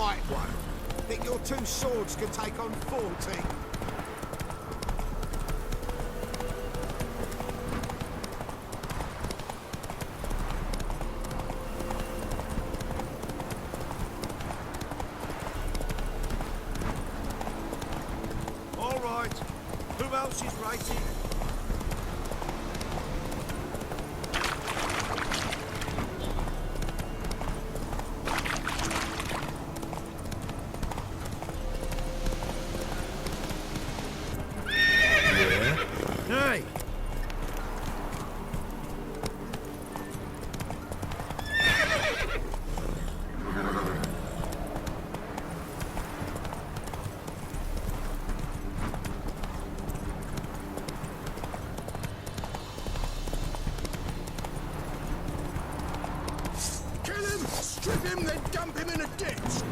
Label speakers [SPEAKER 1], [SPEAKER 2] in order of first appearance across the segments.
[SPEAKER 1] white one. Think your two swords can take on 40? All right. Who else is rated? Hey!
[SPEAKER 2] Kill him! Strip him, then dump him in a ditch!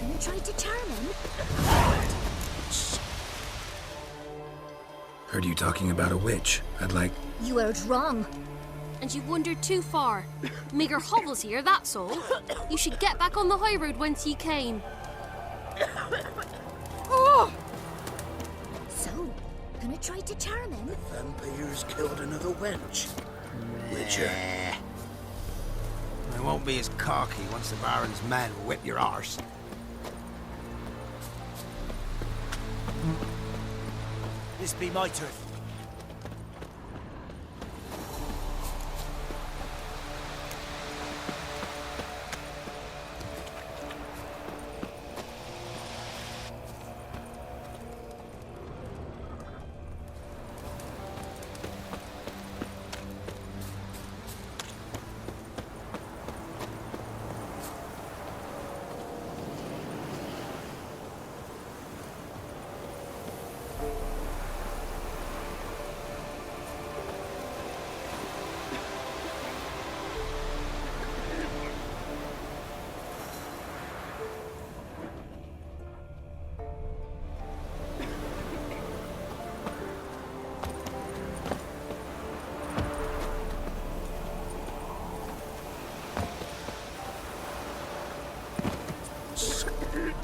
[SPEAKER 3] You tried to charm him?
[SPEAKER 4] Heard you talking about a witch. I'd like...
[SPEAKER 3] You heard wrong.
[SPEAKER 5] And you wandered too far. Meagre hovels here, that's all. You should get back on the high road whence ye came.
[SPEAKER 3] Oh! So, gonna try to charm him?
[SPEAKER 2] Vampires killed another wench. Witcher.
[SPEAKER 1] It won't be as cocky once the Baron's men whip your arse. This be my turn.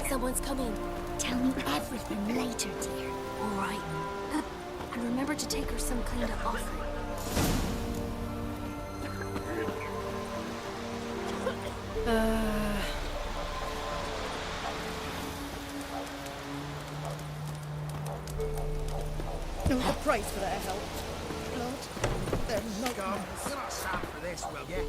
[SPEAKER 5] Someone's coming.
[SPEAKER 3] Tell me everything later, dear.
[SPEAKER 5] All right. And remember to take her some kind of offering.
[SPEAKER 6] No, the price for their help. Blood, they're not
[SPEAKER 1] Come,
[SPEAKER 6] nice.
[SPEAKER 1] you're not sad for this, will you?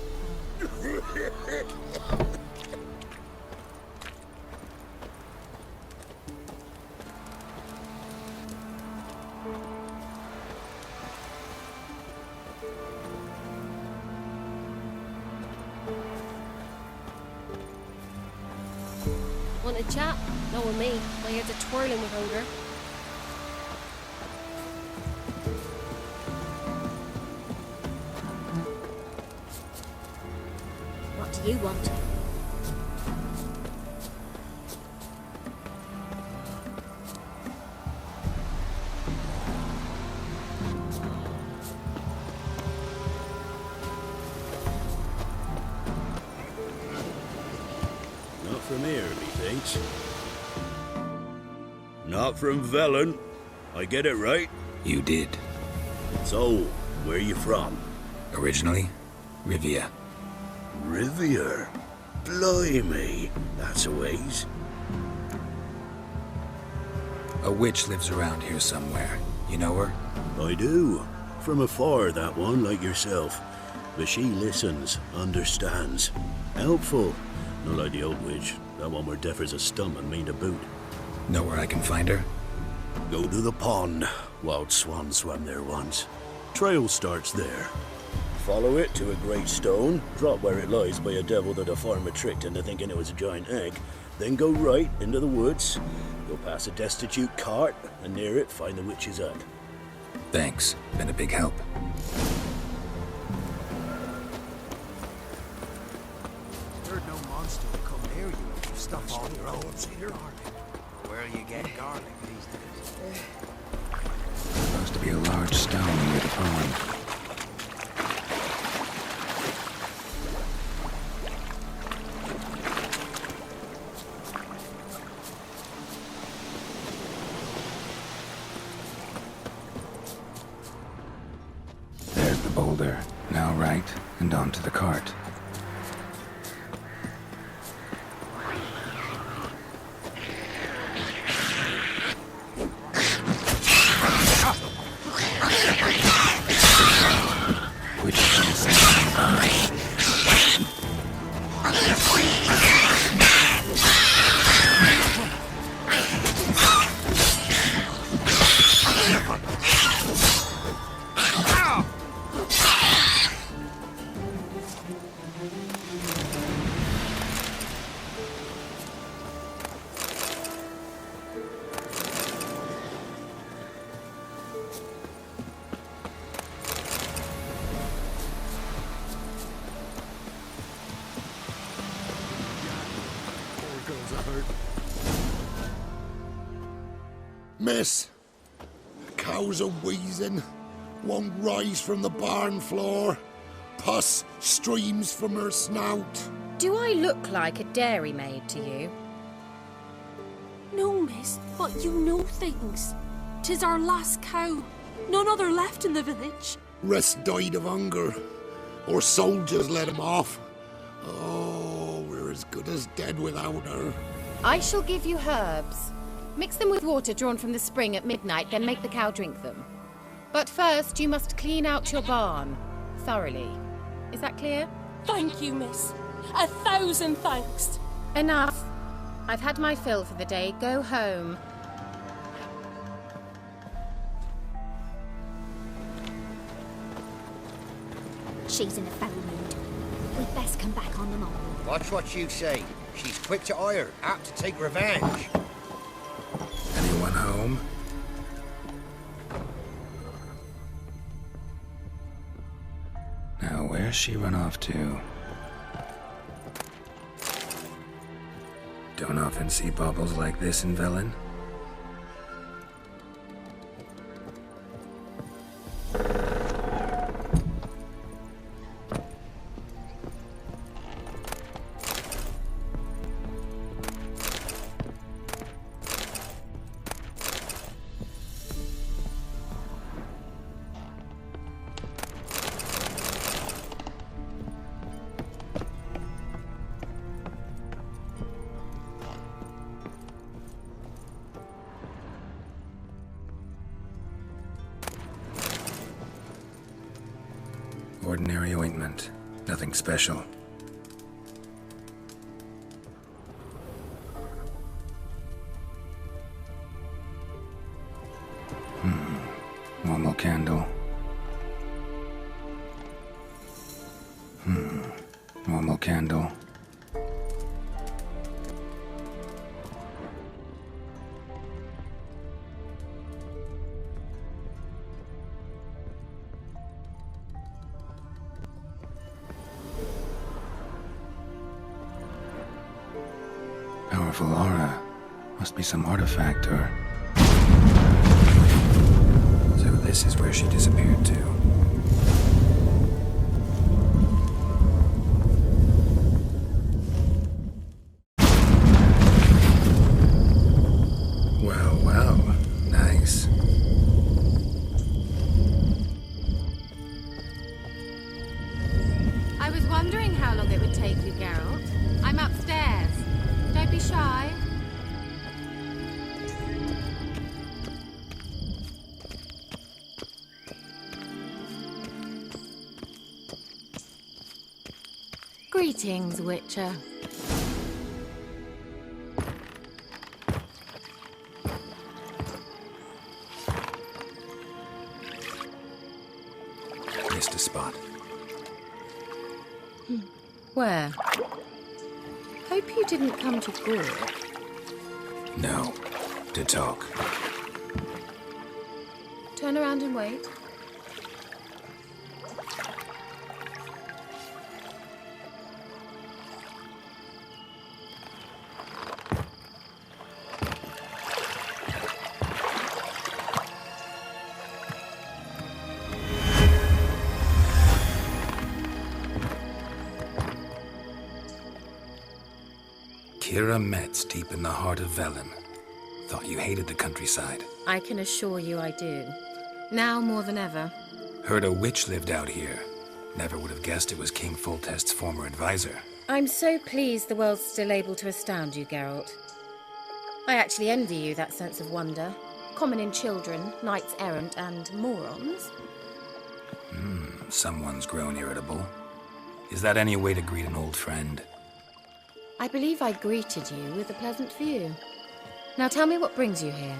[SPEAKER 5] Want a chat? No with me. My head's a twirling with hunger.
[SPEAKER 3] What do you want?
[SPEAKER 2] Not from here, methinks. Not from Velen. I get it right?
[SPEAKER 4] You did.
[SPEAKER 2] So, where you from?
[SPEAKER 4] Originally, Rivia.
[SPEAKER 2] Rivia? Blimey, that's a ways.
[SPEAKER 4] A witch lives around here somewhere. You know her?
[SPEAKER 2] I do. From afar, that one, like yourself. But she listens, understands. Helpful. Not like the old witch. That one were deaf as a stump and mean to boot.
[SPEAKER 4] Know where I can find her?
[SPEAKER 2] Go to the pond. Wild swan swam there once. Trail starts there. Follow it to a great stone, drop where it lies by a devil that a farmer tricked into thinking it was a giant egg, then go right into the woods, go past a destitute cart, and near it find the witch's hut.
[SPEAKER 4] Thanks. Been a big help.
[SPEAKER 1] Heard no monster will come near you if you stuff all your oats in your garlic. Where you get garlic these days?
[SPEAKER 4] Supposed to be a large stone near the pond. There's the boulder. Now right, and onto the cart. Which is
[SPEAKER 7] Miss, cows are wheezing, won't rise from the barn floor, pus streams from her snout.
[SPEAKER 8] Do I look like a dairymaid to you?
[SPEAKER 5] No, miss, but you know things. 'Tis our last cow. None other left in the village.
[SPEAKER 7] Rest died of hunger, or soldiers let him off. Oh, we're as good as dead without her.
[SPEAKER 8] I shall give you herbs. Mix them with water drawn from the spring at midnight, then make the cow drink them. But first, you must clean out your barn thoroughly. Is that clear?
[SPEAKER 5] Thank you, miss. 1,000 thanks.
[SPEAKER 8] Enough. I've had my fill for the day. Go home.
[SPEAKER 3] She's in a foul mood. We'd best come back on them all.
[SPEAKER 9] Watch what you say. She's quick to ire, apt to take revenge.
[SPEAKER 4] anyone home? Now, where's she run off to? Don't often see baubles like this in Velen. Ordinary ointment. Nothing special. Normal candle. Normal candle. Powerful aura. Must be some artifact or... So this is where she disappeared to. Well, well. Nice.
[SPEAKER 8] I was wondering how long it would take you, Geralt. I'm upstairs. Don't be shy. Greetings, Witcher.
[SPEAKER 4] Missed a spot.
[SPEAKER 8] Where? Hope you didn't come to Gore.
[SPEAKER 4] No. To talk.
[SPEAKER 8] Turn around and wait.
[SPEAKER 4] Kiera Metz, deep in the heart of Velen. Thought you hated the countryside.
[SPEAKER 8] I can assure you I do. Now more than ever.
[SPEAKER 4] Heard a witch lived out here. Never would have guessed it was King Foltest's former advisor.
[SPEAKER 8] I'm so pleased the world's still able to astound you, Geralt. I actually envy you that sense of wonder. Common in children, knights errant, and morons.
[SPEAKER 4] Someone's grown irritable. Is that any way to greet an old friend?
[SPEAKER 8] I believe I greeted you with a pleasant view. Now tell me what brings you here.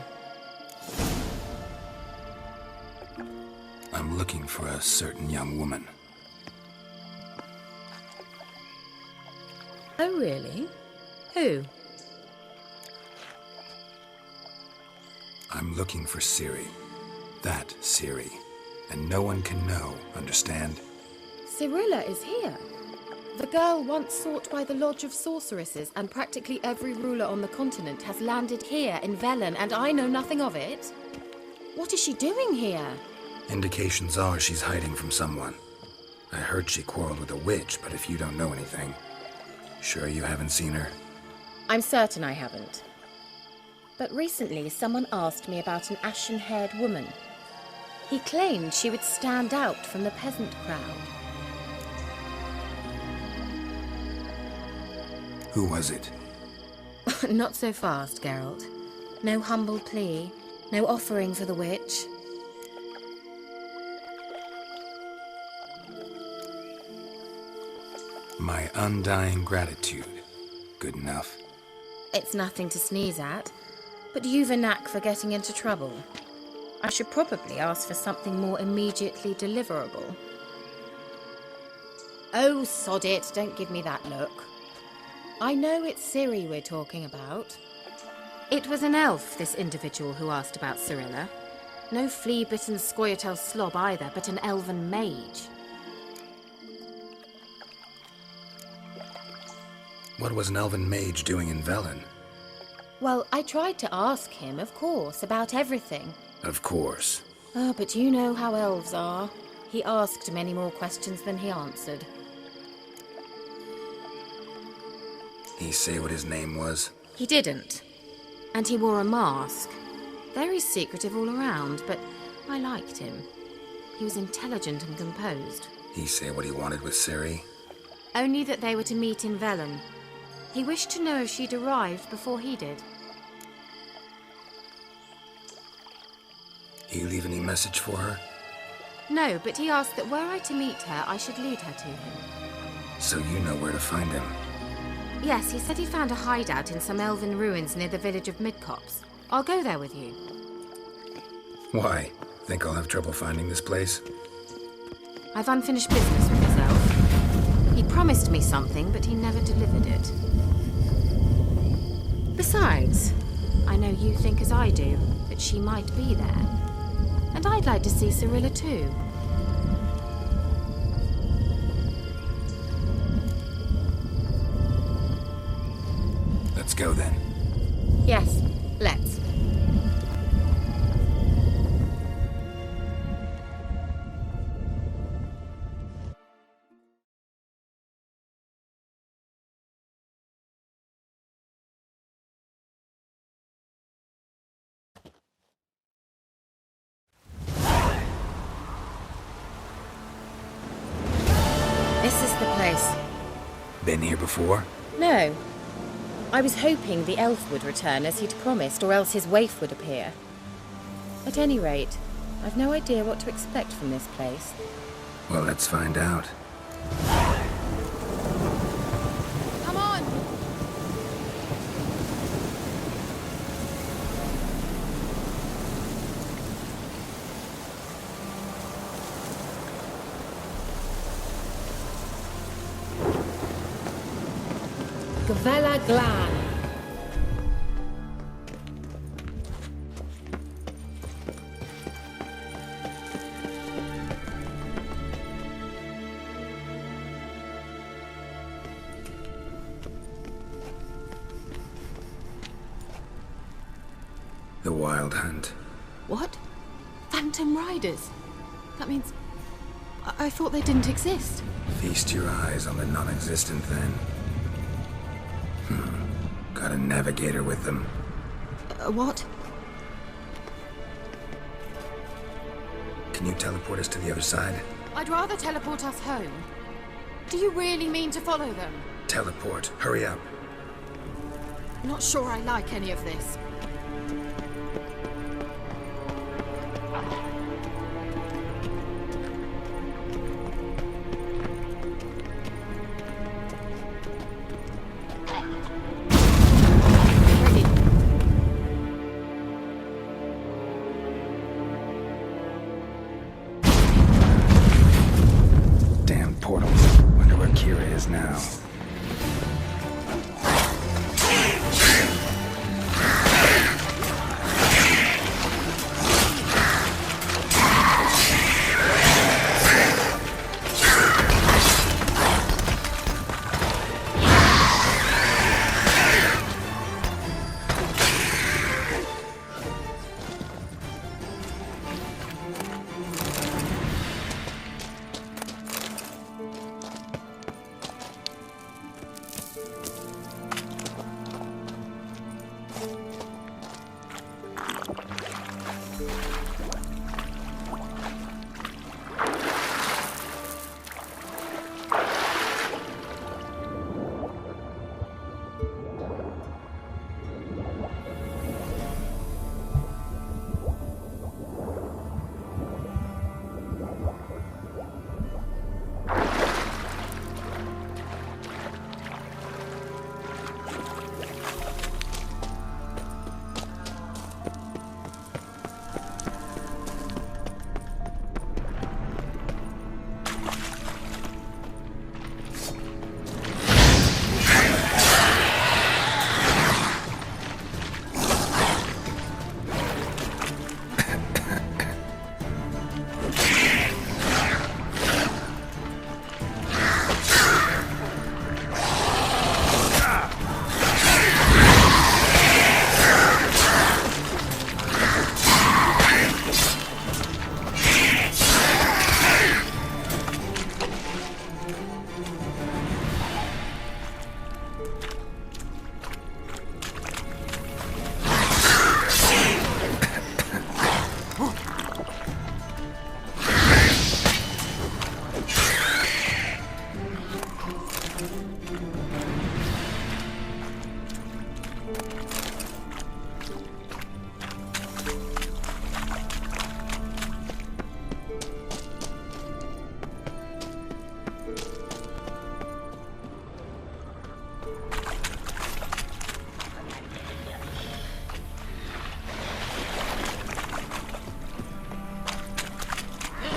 [SPEAKER 4] I'm looking for a certain young woman.
[SPEAKER 8] Oh, really? Who?
[SPEAKER 4] I'm looking for Ciri. That Ciri. And no one can know, understand?
[SPEAKER 8] Cirilla is here. The girl once sought by the Lodge of Sorceresses, and practically every ruler on the continent has landed here in Velen, and I know nothing of it. What is she doing here?
[SPEAKER 4] Indications are she's hiding from someone. I heard she quarreled with a witch, but if you don't know anything, sure you haven't seen her?
[SPEAKER 8] I'm certain I haven't. But recently someone asked me about an ashen-haired woman. He claimed she would stand out from the peasant crowd.
[SPEAKER 4] Who was it?
[SPEAKER 8] Not so fast, Geralt. No humble plea, no offering for the witch.
[SPEAKER 4] My undying gratitude. Good enough.
[SPEAKER 8] It's nothing to sneeze at, but you've a knack for getting into trouble. I should probably ask for something more immediately deliverable. Oh, sod it, don't give me that look. I know it's Ciri we're talking about. It was an elf, this individual who asked about Cirilla. No flea-bitten Scoia'tael slob either, but an elven mage.
[SPEAKER 4] What was an elven mage doing in Velen?
[SPEAKER 8] Well, I tried to ask him, of course, about everything.
[SPEAKER 4] Of course.
[SPEAKER 8] Oh, but you know how elves are. He asked many more questions than he answered.
[SPEAKER 4] He say what his name was?
[SPEAKER 8] He didn't. And he wore a mask. Very secretive all around, but I liked him. He was intelligent and composed.
[SPEAKER 4] He say what he wanted with Ciri?
[SPEAKER 8] Only that they were to meet in Velen. He wished to know if she'd arrived before he did.
[SPEAKER 4] He leave any message for her?
[SPEAKER 8] No, but he asked that were I to meet her, I should lead her to him.
[SPEAKER 4] So you know where to find him?
[SPEAKER 8] Yes, he said he found a hideout in some elven ruins near the village of Midcopse. I'll go there with you.
[SPEAKER 4] Why? Think I'll have trouble finding this place?
[SPEAKER 8] I've unfinished business with this elf. He promised me something, but he never delivered it. Besides, I know you think as I do, that she might be there. And I'd like to see Cirilla too.
[SPEAKER 4] Let's go then.
[SPEAKER 8] Yes, let's. This is the place.
[SPEAKER 4] Been here before?
[SPEAKER 8] No. I was hoping the elf would return as he'd promised, or else his waif would appear. At any rate, I've no idea what to expect from this place.
[SPEAKER 4] Well, let's find out.
[SPEAKER 8] Gavella Glan.
[SPEAKER 4] The Wild Hunt.
[SPEAKER 8] What? Phantom Riders? That means... I thought they didn't exist.
[SPEAKER 4] Feast your eyes on the non-existent then. Got a navigator with them.
[SPEAKER 8] What?
[SPEAKER 4] Can you teleport us to the other side?
[SPEAKER 8] I'd rather teleport us home. Do you really mean to follow them?
[SPEAKER 4] Teleport. Hurry up.
[SPEAKER 8] Not sure I like any of this.
[SPEAKER 4] Damn portal. Wonder where Kiera is now.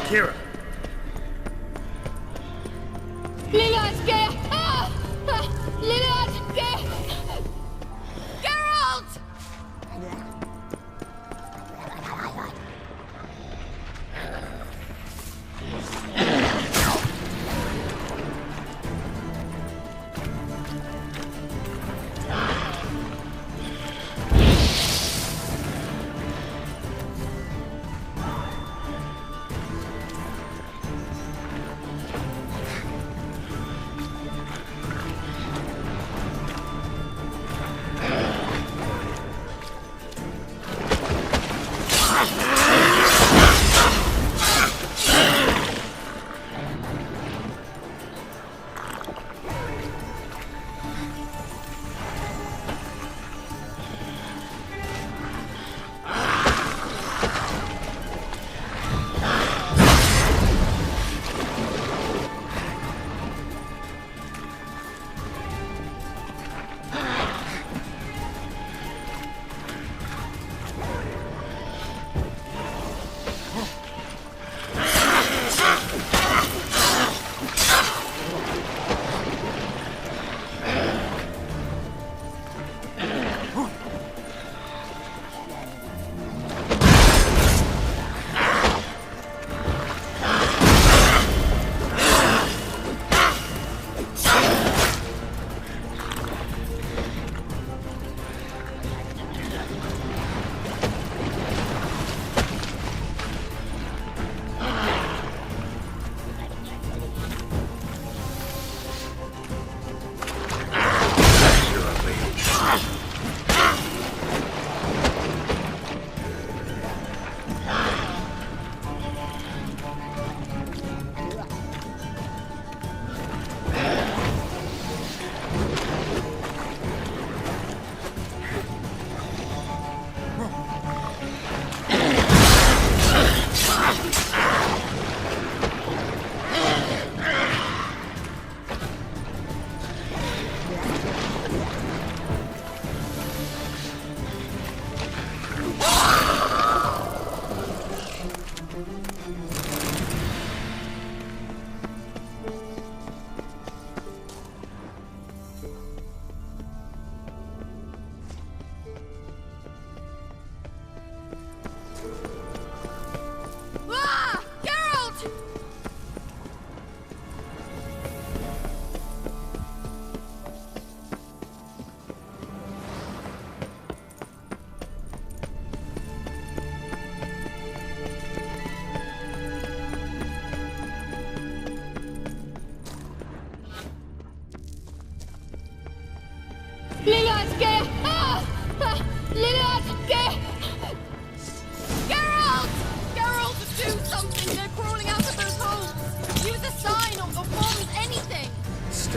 [SPEAKER 2] Kiera!
[SPEAKER 5] Geralt!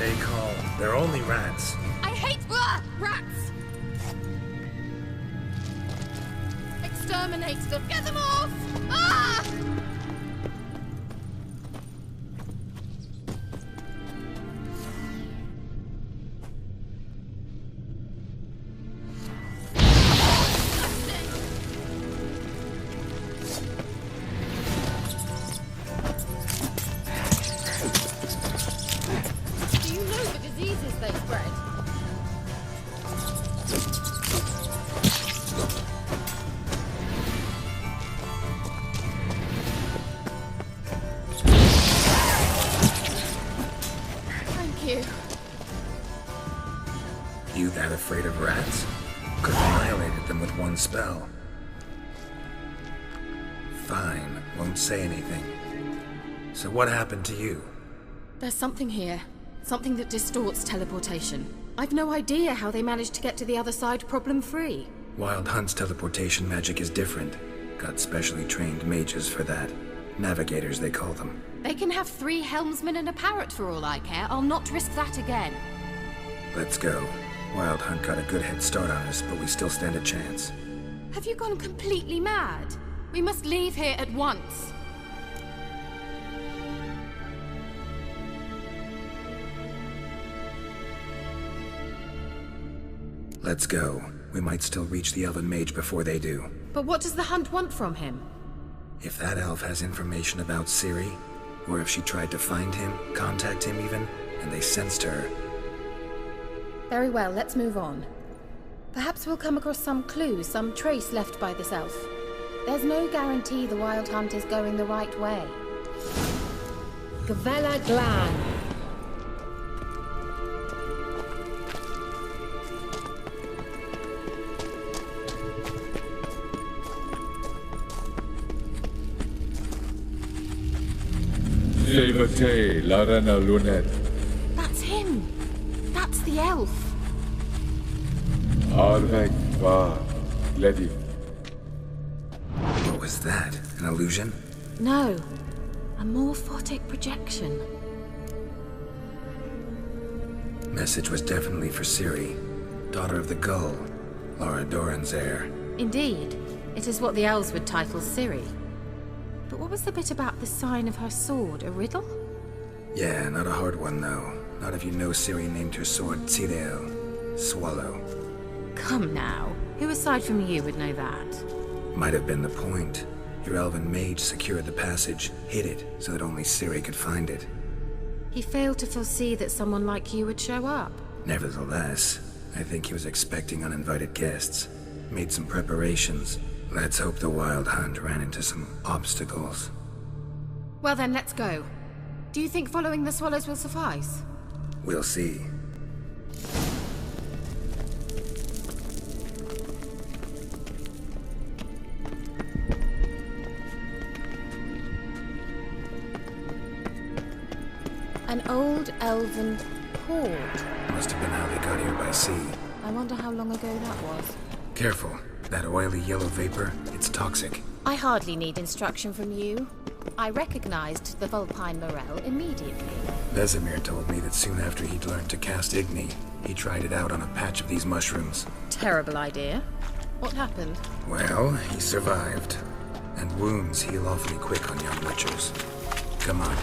[SPEAKER 4] Stay calm. They're only rats.
[SPEAKER 8] I hate rats! Exterminate them! Get them off! Ah! Do you know the diseases they spread? Thank you.
[SPEAKER 4] You that afraid of rats? Could have annihilated them with one spell. Fine, won't say anything. So what happened to you?
[SPEAKER 8] There's something here. Something that distorts teleportation. I've no idea how they managed to get to the other side problem-free.
[SPEAKER 4] Wild Hunt's teleportation magic is different. Got specially trained mages for that. Navigators, they call them.
[SPEAKER 8] They can have 3 helmsmen and a parrot for all I care. I'll not risk that again.
[SPEAKER 4] Let's go. Wild Hunt got a good head start on us, but we still stand a chance.
[SPEAKER 8] Have you gone completely mad? We must leave here at once.
[SPEAKER 4] Let's go. We might still reach the Elven Mage before they do.
[SPEAKER 8] But what does the Hunt want from him?
[SPEAKER 4] If that elf has information about Ciri, or if she tried to find him, contact him even, and they sensed her.
[SPEAKER 8] Very well, let's move on. Perhaps we'll come across some clue, some trace left by this elf. There's no guarantee the Wild Hunt is going the right way. Gavella Glan.
[SPEAKER 10] Levate, Larena Lunet.
[SPEAKER 8] That's him. That's the elf.
[SPEAKER 10] Arvek va, Ledi.
[SPEAKER 4] What was that? An illusion?
[SPEAKER 8] No. A morphotic projection.
[SPEAKER 4] Message was definitely for Ciri, daughter of the Gull, Lara Doran's heir.
[SPEAKER 8] Indeed. It is what the elves would title Ciri. But what was the bit about the sign of her sword? A riddle?
[SPEAKER 4] Yeah, not a hard one though. Not if you know Ciri named her sword Ciri, swallow.
[SPEAKER 8] Come now. Who aside from you would know that?
[SPEAKER 4] Might have been the point. Your elven mage secured the passage, hid it, so that only Ciri could find it.
[SPEAKER 8] He failed to foresee that someone like you would show up.
[SPEAKER 4] Nevertheless, I think he was expecting uninvited guests. Made some preparations. Let's hope the Wild Hunt ran into some obstacles.
[SPEAKER 8] Well then, let's go. Do you think following the swallows will suffice?
[SPEAKER 4] We'll see.
[SPEAKER 8] An old elven hoard.
[SPEAKER 4] Must have been how they got here by sea.
[SPEAKER 8] I wonder how long ago that was.
[SPEAKER 4] Careful. That oily yellow vapor, it's toxic.
[SPEAKER 8] I hardly need instruction from you. I recognized the Vulpine Morel immediately.
[SPEAKER 4] Vesemir told me that soon after he'd learned to cast Igni, he tried it out on a patch of these mushrooms.
[SPEAKER 8] Terrible idea. What happened?
[SPEAKER 4] Well, he survived. And wounds heal awfully quick on young witchers. Come on.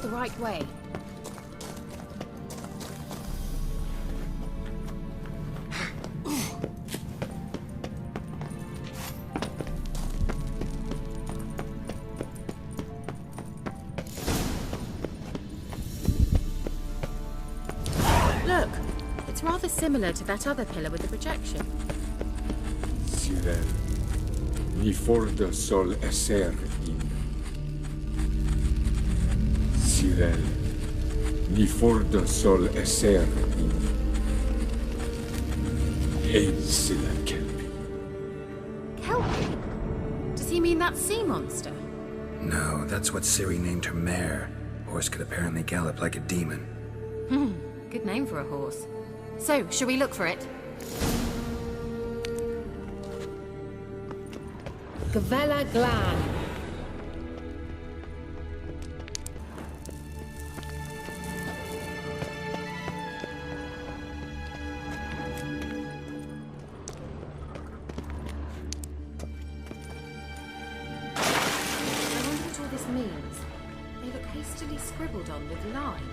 [SPEAKER 8] the right way. Look, it's rather similar to that other pillar with the projection.
[SPEAKER 10] Ciri, ni forda sol esser in. Ciri, ni forda sol esser in. Ein silla kelpi.
[SPEAKER 8] Kelpie? Does he mean that sea monster?
[SPEAKER 4] No, that's what Ciri named her mare. Horse could apparently gallop like a demon.
[SPEAKER 8] Good name for a horse. So, shall we look for it? Gavella Glan. I wonder what all this means. They look hastily scribbled on with lime.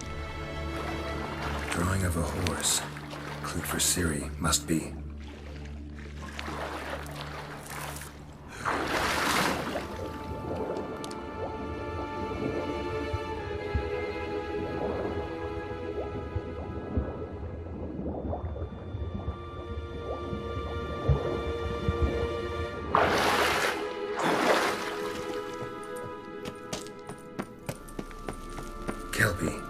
[SPEAKER 4] Drawing of a horse. Clue for Ciri, must be. Kelpie.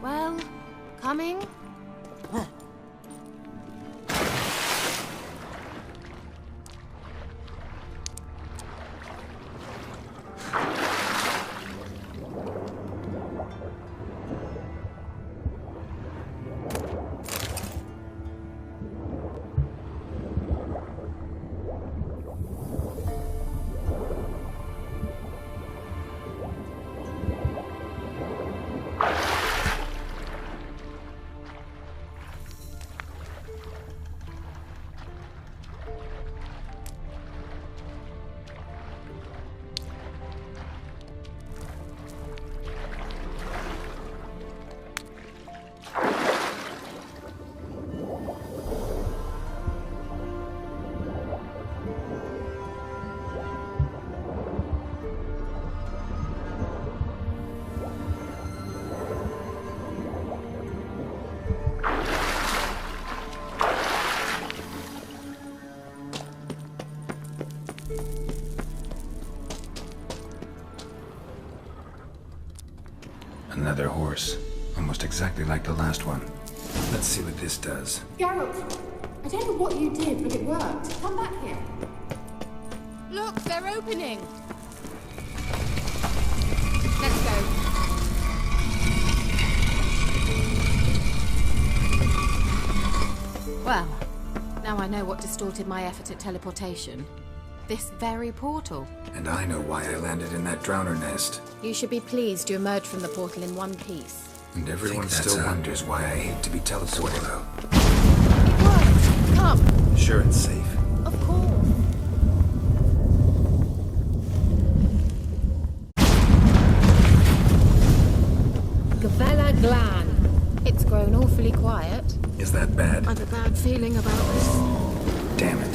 [SPEAKER 8] Well, coming? Another horse. Almost exactly like the last one. Let's see what this does.
[SPEAKER 11] Geralt, I don't know what you did, but it worked. Come back here.
[SPEAKER 6] Look, they're opening.
[SPEAKER 8] Let's go. Well, now I know what distorted my effort at teleportation. This very portal.
[SPEAKER 4] And I know why I landed in that drowner nest.
[SPEAKER 8] You should be pleased to emerge from the portal in one piece.
[SPEAKER 4] And everyone still wonders why I hate to be teleported.
[SPEAKER 8] It worked! Come!
[SPEAKER 4] Sure it's safe.
[SPEAKER 8] Of course. Gavella Glan. It's grown awfully quiet.
[SPEAKER 4] Is that bad?
[SPEAKER 8] I've a bad feeling about this.
[SPEAKER 4] Damn it.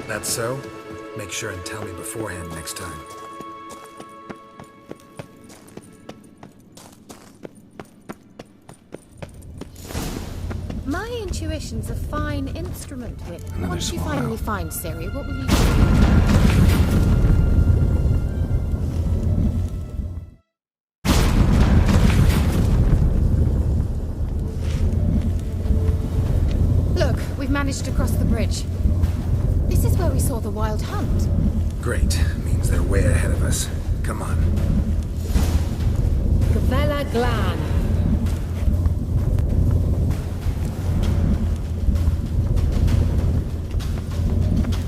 [SPEAKER 4] That's so? Make sure and tell me beforehand next time.
[SPEAKER 8] My intuition's a fine instrument, Whip.
[SPEAKER 4] Another
[SPEAKER 8] Once you
[SPEAKER 4] swallow.
[SPEAKER 8] finally find Ciri, what will you do? Look, we've managed to cross the bridge. This is where we saw the wild hunt.
[SPEAKER 4] Great. Means they're way ahead of us. Come on.
[SPEAKER 8] Gavella Glan.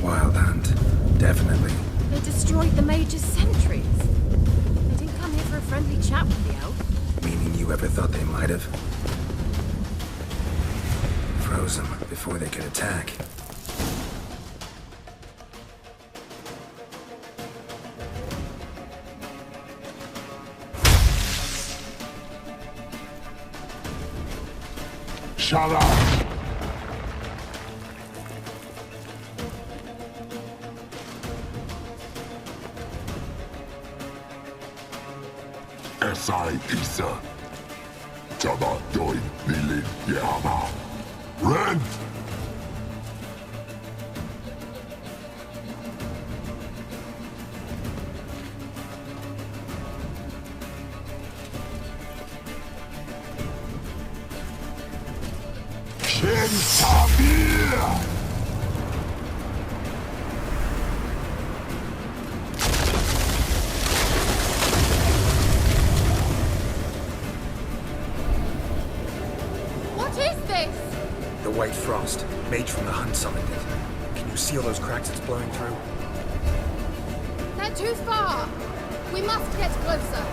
[SPEAKER 4] Wild hunt. Definitely.
[SPEAKER 8] They destroyed the Mage's sentries. They didn't come here for a friendly chat with the elf.
[SPEAKER 4] Meaning you ever thought they might have? Froze them before they could attack.
[SPEAKER 7] Shut up!
[SPEAKER 12] Esai Isa. Chaba Doi Bilin Yama. Rent! Shentabir!
[SPEAKER 8] What is this?
[SPEAKER 4] The White Frost. Mage from the hunt summoned it. Can you see all those cracks it's blowing through?
[SPEAKER 8] They're too far. We must get closer.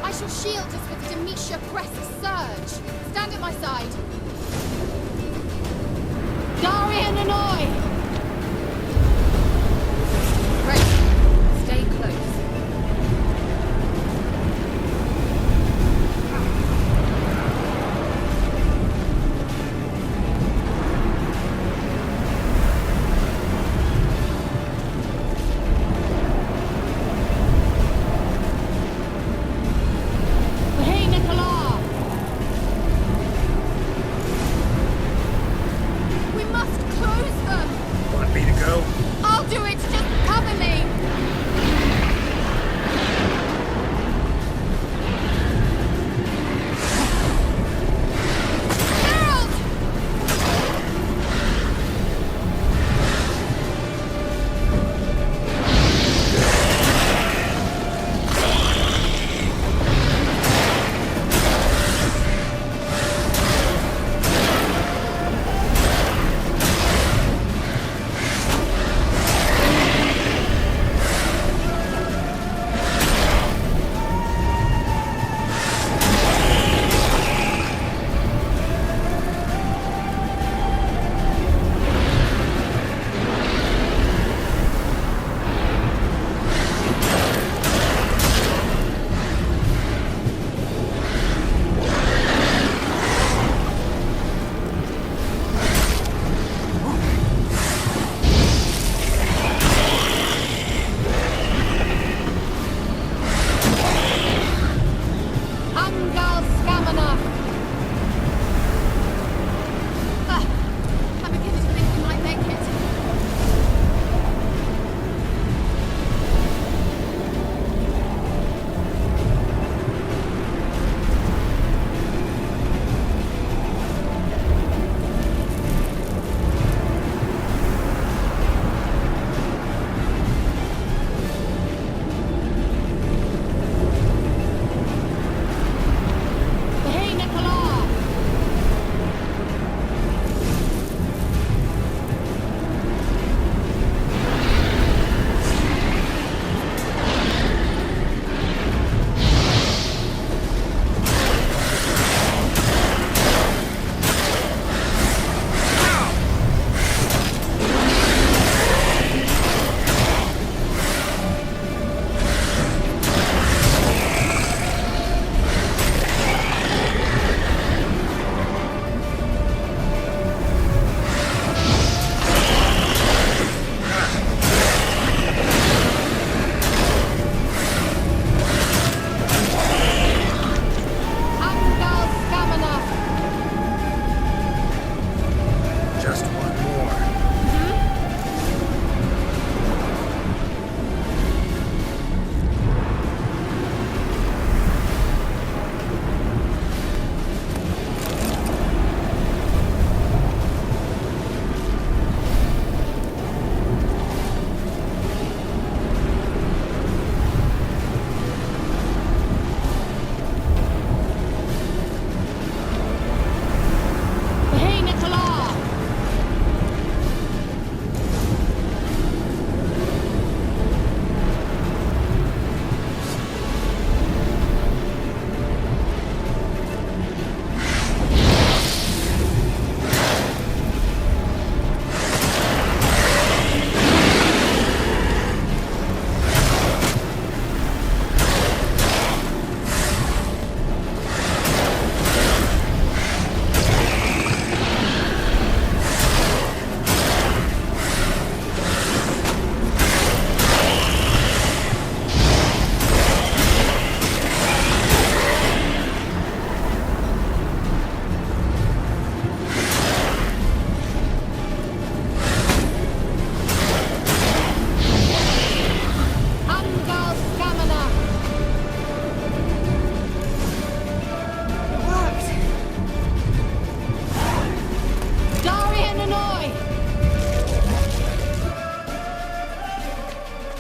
[SPEAKER 8] I shall shield us with Demetia Crest Surge. Stand at my side. Darian and I! Ready. Stay close. Hey, Nicola! We must close them!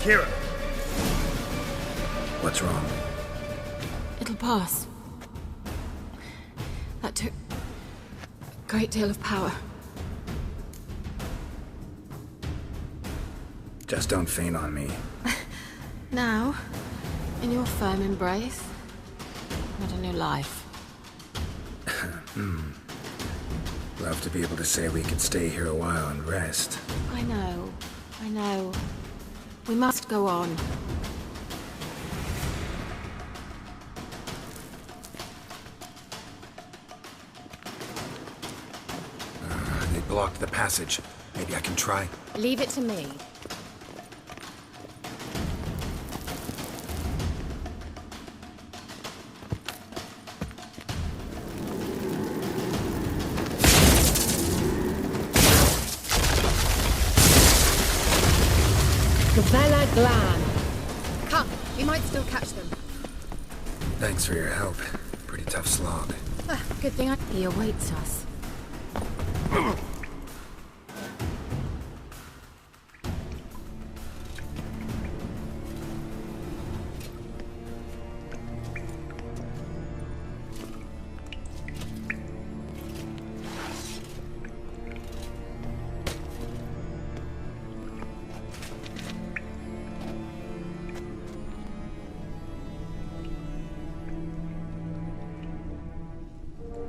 [SPEAKER 4] Kiera! What's wrong?
[SPEAKER 8] It'll pass. That took a great deal of power.
[SPEAKER 4] Just don't faint on me.
[SPEAKER 8] Now, in your firm embrace, not a new life.
[SPEAKER 4] Love to be able to say we could stay here a while and rest.
[SPEAKER 8] I know. We must go on.
[SPEAKER 4] They blocked the passage. Maybe I can try.
[SPEAKER 8] Leave it to me. Gavella Glan. Come, we might still catch them.
[SPEAKER 4] Thanks for your help. Pretty tough slog.
[SPEAKER 8] Good thing he awaits us.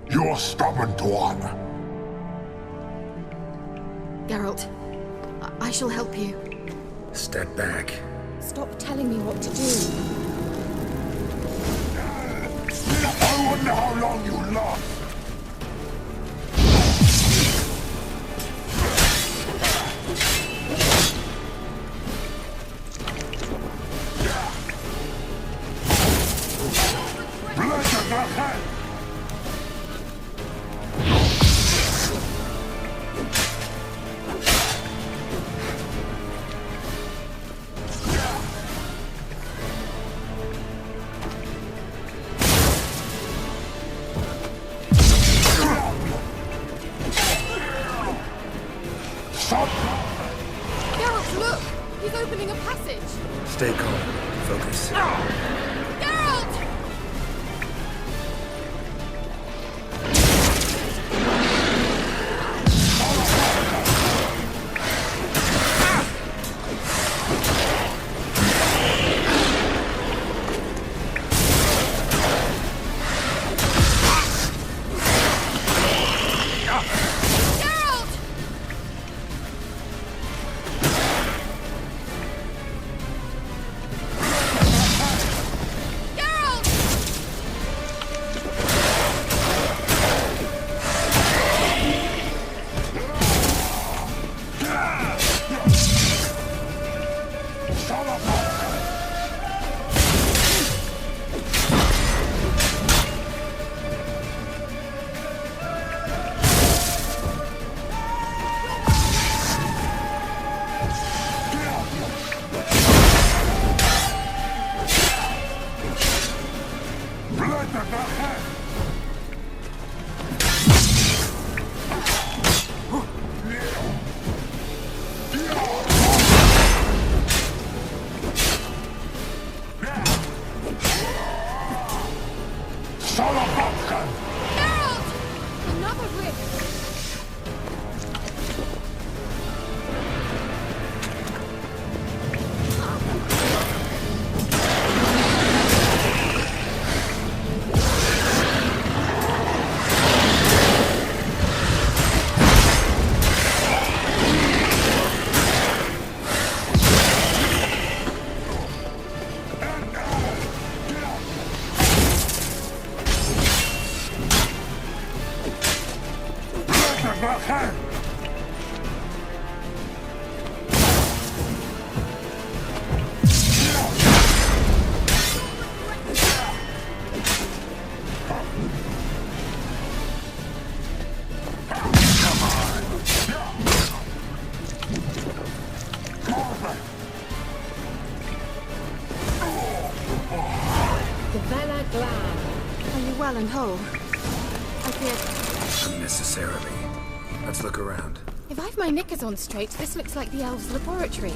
[SPEAKER 12] You're stubborn, Tuan.
[SPEAKER 8] Geralt, I shall help you.
[SPEAKER 4] Step back.
[SPEAKER 8] Stop telling me what to do.
[SPEAKER 12] I wonder how long you last.
[SPEAKER 8] Geralt, look! He's opening a passage!
[SPEAKER 4] Stay calm. Focus.
[SPEAKER 8] Geralt! Well and whole. I fear...
[SPEAKER 4] Unnecessarily. Let's look around.
[SPEAKER 8] If I've my knickers on straight, this looks like the elves' laboratory.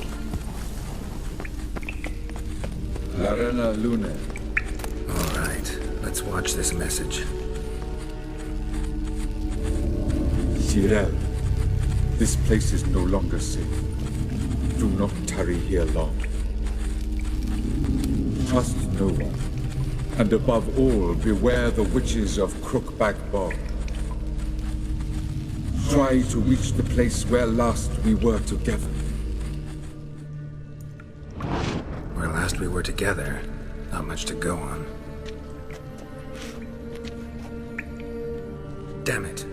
[SPEAKER 10] Larena Lune.
[SPEAKER 4] All right, let's watch this message.
[SPEAKER 10] Ciri, this place is no longer safe. Do not tarry here long. Trust no one. And above all, beware the witches of Crookback Bog. Try to reach the place where last we were together.
[SPEAKER 4] Where last we were together, not much to go on. Damn it.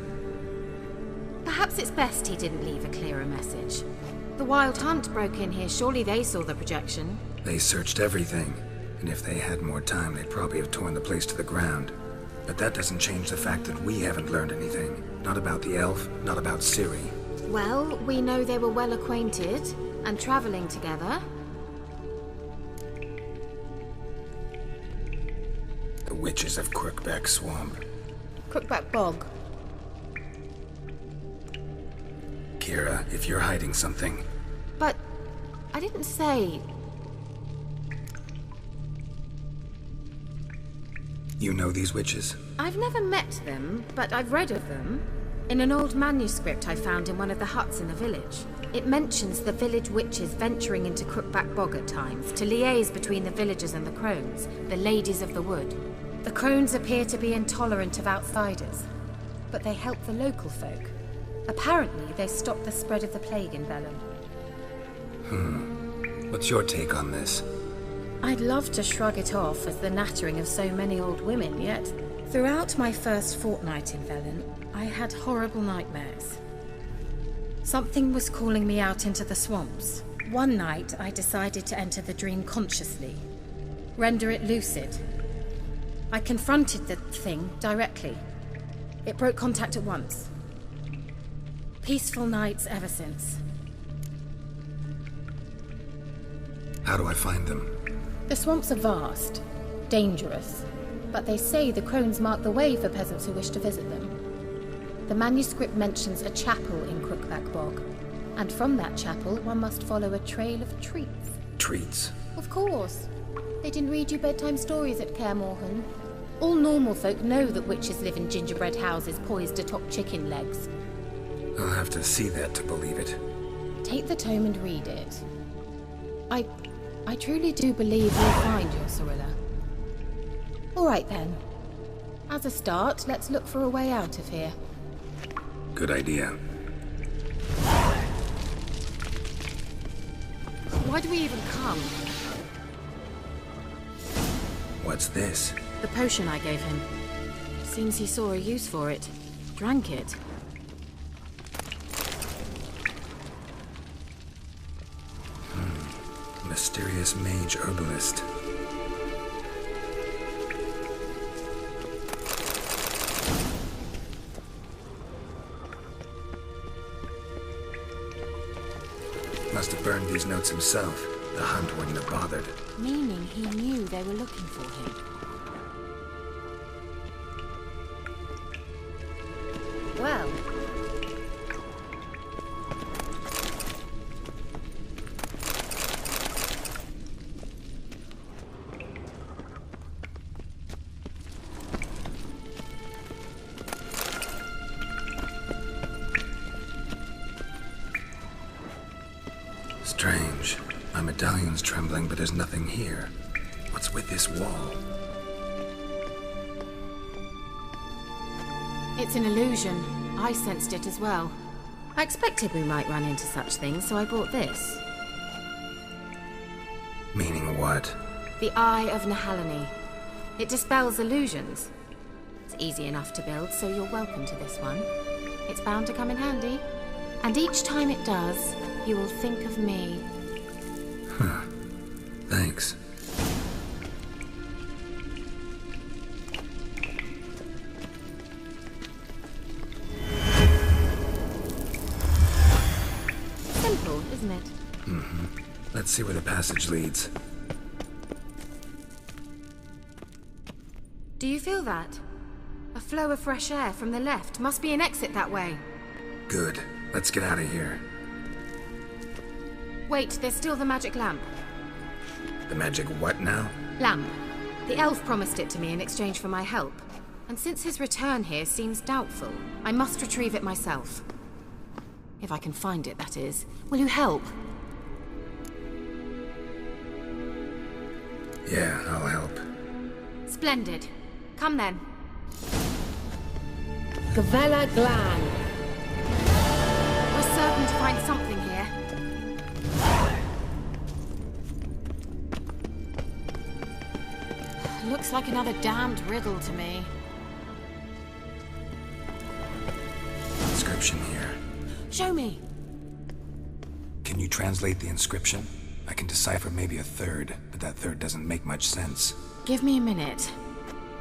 [SPEAKER 8] Perhaps it's best he didn't leave a clearer message. The Wild Hunt broke in here. Surely they saw the projection.
[SPEAKER 4] They searched everything, and if they had more time, they'd probably have torn the place to the ground. But that doesn't change the fact that we haven't learned anything. Not about the elf, not about Ciri.
[SPEAKER 8] Well, we know they were well acquainted and traveling together.
[SPEAKER 4] The witches of Crookback Swamp.
[SPEAKER 6] Crookback Bog.
[SPEAKER 4] Kiera, if you're hiding something...
[SPEAKER 8] But I didn't say...
[SPEAKER 4] You know these witches?
[SPEAKER 8] I've never met them, but I've read of them. In an old manuscript I found in one of the huts in the village. It mentions the village witches venturing into Crookback Bog at times to liaise between the villagers and the crones, the ladies of the wood. The crones appear to be intolerant of outsiders, but they help the local folk. Apparently, they stopped the spread of the plague in Vellum.
[SPEAKER 4] What's your take on this?
[SPEAKER 8] I'd love to shrug it off as the nattering of so many old women, yet throughout my first fortnight in Vellum, I had horrible nightmares. Something was calling me out into the swamps. One night, I decided to enter the dream consciously, render it lucid. I confronted the thing directly. It broke contact at once. Peaceful nights ever since.
[SPEAKER 4] How do I find them?
[SPEAKER 8] The swamps are vast, dangerous, but they say the crones mark the way for peasants who wish to visit them. The manuscript mentions a chapel in Crookback Bog, and from that chapel one must follow a trail of treats.
[SPEAKER 4] Treats?
[SPEAKER 8] Of course. They didn't read you bedtime stories at Kaer Morhen. All normal folk know that witches live in gingerbread houses poised atop chicken legs.
[SPEAKER 4] I'll have to see that to believe it.
[SPEAKER 8] Take the tome and read it. I truly do believe you'll find your Cirilla. All right then. As a start, let's look for a way out of here.
[SPEAKER 4] Good idea.
[SPEAKER 8] Why do we even come?
[SPEAKER 4] What's this?
[SPEAKER 8] The potion I gave him. Seems he saw a use for it. Drank it.
[SPEAKER 4] Mysterious mage herbalist. Must have burned these notes himself. The hunt wouldn't have bothered.
[SPEAKER 8] Meaning he knew they were looking for him. Well.
[SPEAKER 4] Strange. My medallion's trembling, but there's nothing here. What's with this wall?
[SPEAKER 8] It's an illusion. I sensed it as well. I expected we might run into such things, so I brought this.
[SPEAKER 4] Meaning what?
[SPEAKER 8] The Eye of Nahalani. It dispels illusions. It's easy enough to build, so you're welcome to this one. It's bound to come in handy. And each time it does, you will think of me.
[SPEAKER 4] Huh. Thanks.
[SPEAKER 8] Simple, isn't it?
[SPEAKER 4] Mm-hmm. Let's see where the passage leads.
[SPEAKER 8] Do you feel that? A flow of fresh air from the left. Must be an exit that way.
[SPEAKER 4] Good. Let's get out of here.
[SPEAKER 8] Wait, there's still the magic lamp.
[SPEAKER 4] The magic what now?
[SPEAKER 8] Lamp. The elf promised it to me in exchange for my help. And since his return here seems doubtful, I must retrieve it myself. If I can find it, that is. Will you help?
[SPEAKER 4] Yeah, I'll help.
[SPEAKER 8] Splendid. Come then.
[SPEAKER 6] Gavella Glan.
[SPEAKER 8] We're certain to find something here. Looks like another damned riddle to me.
[SPEAKER 4] Inscription here.
[SPEAKER 8] Show me.
[SPEAKER 4] Can you translate the inscription? I can decipher maybe a third, but that third doesn't make much sense.
[SPEAKER 8] Give me a minute.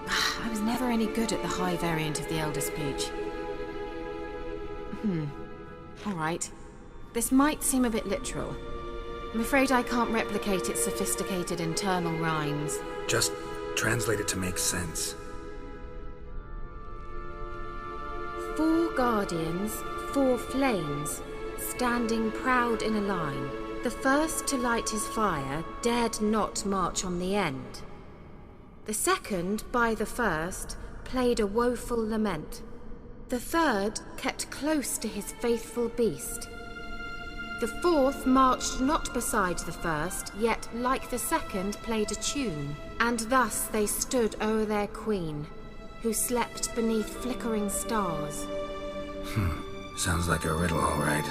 [SPEAKER 8] I was never any good at the high variant of the Elder speech. All right. This might seem a bit literal. I'm afraid I can't replicate its sophisticated internal rhymes.
[SPEAKER 4] Just translate it to make sense.
[SPEAKER 8] 4 guardians, 4 flames, standing proud in a line. The first to light his fire dared not march on the end. The second, by the first, played a woeful lament. The third kept close to his faithful beast. The fourth marched not beside the first, yet like the second played a tune. And thus they stood o'er their queen, who slept beneath flickering stars.
[SPEAKER 4] Sounds like a riddle, all right.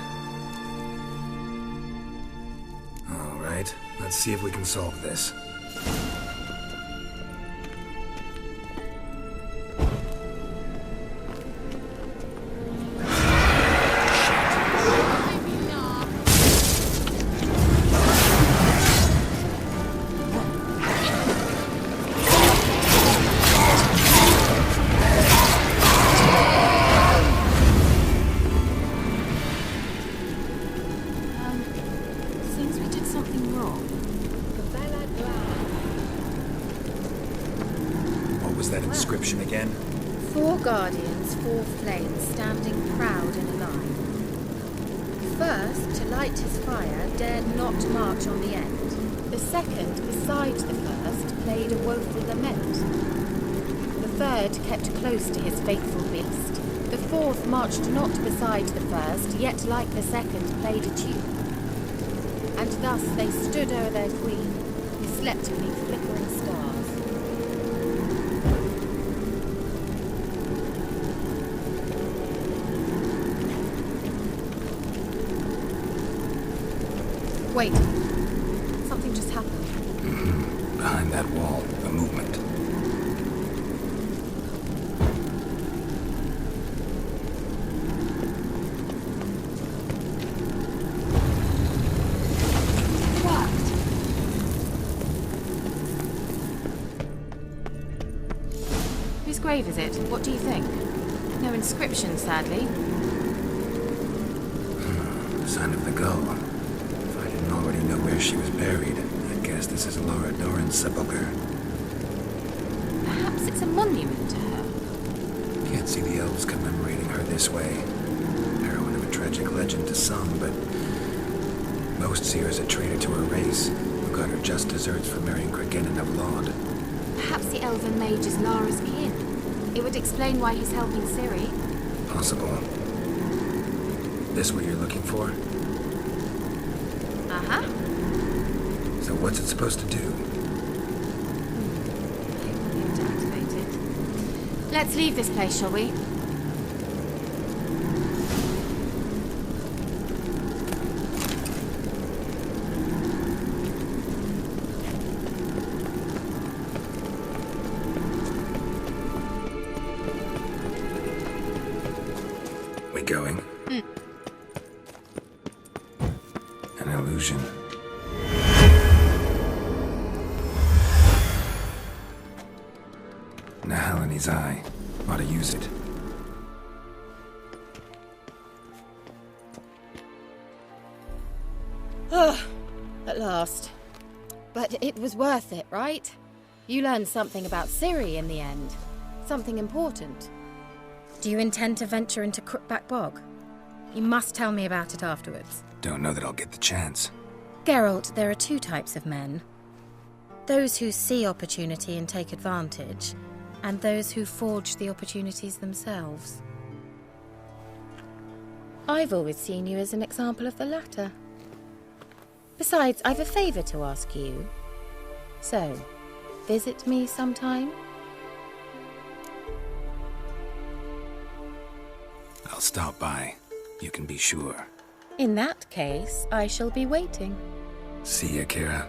[SPEAKER 4] All right, let's see if we can solve this.
[SPEAKER 8] Seems we did something wrong.
[SPEAKER 4] What was that inscription again?
[SPEAKER 8] 4 guardians, 4 flames, standing proud in a line. First, to light his fire, dared not march on the end. The second, beside the first, played a woeful lament. The third kept close to his faithful beast. The fourth marched not beside the first, yet like the second played a tune. And thus they stood o'er their queen, who slept beneath flickering stars. Wait. Something just happened.
[SPEAKER 4] Behind that wall, a movement.
[SPEAKER 8] Whose grave is it? What do you think? No inscription, sadly.
[SPEAKER 4] Sign of the gull. If I didn't already know where she was buried, I guess this is Laura Doran's sepulcher.
[SPEAKER 8] Perhaps it's a monument to her.
[SPEAKER 4] Can't see the elves commemorating her this way. Heroine of a tragic legend to some, but most see her as a traitor to her race, who got her just deserts for marrying Cregennan of Laud.
[SPEAKER 8] Perhaps the elven mage is Lara's kin. It would explain why he's helping Ciri.
[SPEAKER 4] Possible. This what you're looking for?
[SPEAKER 8] Uh-huh.
[SPEAKER 4] So what's it supposed to do?
[SPEAKER 8] We have to activate it. Let's leave this place, shall we?
[SPEAKER 4] We going? An illusion. Nahalani's eye. Ought to use it.
[SPEAKER 8] At last. But it was worth it, right? You learned something about Ciri in the end. Something important. Do you intend to venture into Crookback Bog? You must tell me about it afterwards.
[SPEAKER 4] Don't know that I'll get the chance.
[SPEAKER 8] Geralt, there are 2 types of men. Those who see opportunity and take advantage, and those who forge the opportunities themselves. I've always seen you as an example of the latter. Besides, I've a favour to ask you. So, visit me sometime?
[SPEAKER 4] I'll stop by. You can be sure.
[SPEAKER 8] In that case, I shall be waiting.
[SPEAKER 4] See ya, Kiera.